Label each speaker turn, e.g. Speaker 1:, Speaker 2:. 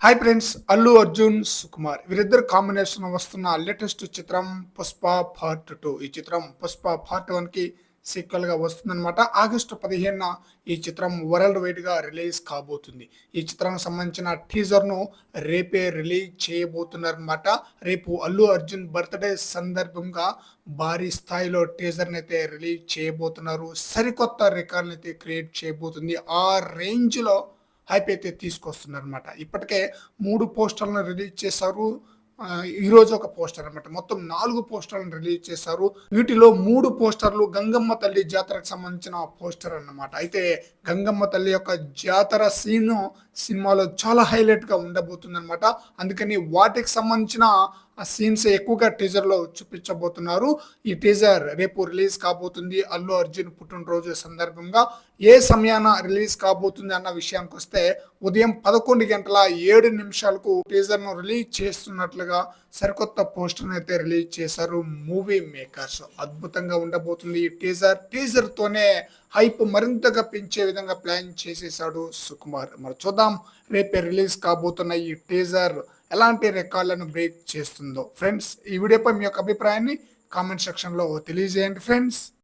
Speaker 1: Hi friends, Allu Arjun, Sukumar వీరిద్దరు combination వస్తున్న latest చిత్రం 'పుష్ప పార్ట్ 2'. ఈ చిత్రం 'పుష్ప పార్ట్ 1'కి సీక్వెల్ గా వస్తుందన్నమాట. ఆగస్టు 15న ఈ చిత్రం వరల్డ్ వైడ్ గా రిలీజ్ కాబోతుంది. ఈ చిత్రానికి సంబంధించిన టీజర్ ను రేపే రిలీజ్ చేయబోతున్నారన్నమాట. రేపు అల్లు అర్జున్ బర్త్డే సందర్భంగా భారీ స్థాయిలో టీజర్ అయితే రిలీజ్ చేయబోతున్నారు. సరికొత్త రికార్డులు అయితే క్రియేట్ చేయబోతుంది. ఆ రేంజ్ లో హైప్ అయితే తీసుకొస్తున్నారనమాట. ఇప్పటికే 3 పోస్టర్‌లను రిలీజ్ చేశారు. ఈరోజు ఒక పోస్టర్ అనమాట. మొత్తం 4 పోస్టర్‌లను రిలీజ్ చేశారు. వీటిలో 3 పోస్టర్‌లు గంగమ్మ తల్లి జాతరకు సంబంధించిన పోస్టర్ అన్నమాట. అయితే గంగమ్మ తల్లి యొక్క జాతర సీను సినిమాలో చాలా హైలైట్‌గా ఉండబోతుందన్నమాట. అందుకని వాటికి సంబంధించిన ఆ సీన్స్ ఎక్కువగా టీజర్‌లో చూపించబోతున్నారు. ఈ టీజర్ రేపు రిలీజ్ కాబోతుంది. అల్లు అర్జున్ పుట్టినరోజు సందర్భంగా ఏ సమయాన రిలీజ్ కాబోతుంది అన్న విషయానికొస్తే ఉదయం 11:07 టీజర్‌ను రిలీజ్ చేస్తున్నట్లుగా సరికొత్త పోస్టర్‌ని అయితే రిలీజ్ చేశారు మూవీ మేకర్స్. అద్భుతంగా ఉండబోతుంది ఈ టీజర్. టీజర్‌తోనే హైప్ మరింతగా పెంచే విధంగా ప్లాన్ చేసేసాడు సుకుమార్. మరి చూద్దాం రేపే రిలీజ్ కాబోతున్న ఈ టీజర్ ఎలాంటి రికార్డులను బ్రేక్ చేస్తుందో. ఫ్రెండ్స్, ఈ వీడియోపై మీ యొక్క అభిప్రాయాన్ని కామెంట్ సెక్షన్‌లో తెలియజేయండి ఫ్రెండ్స్.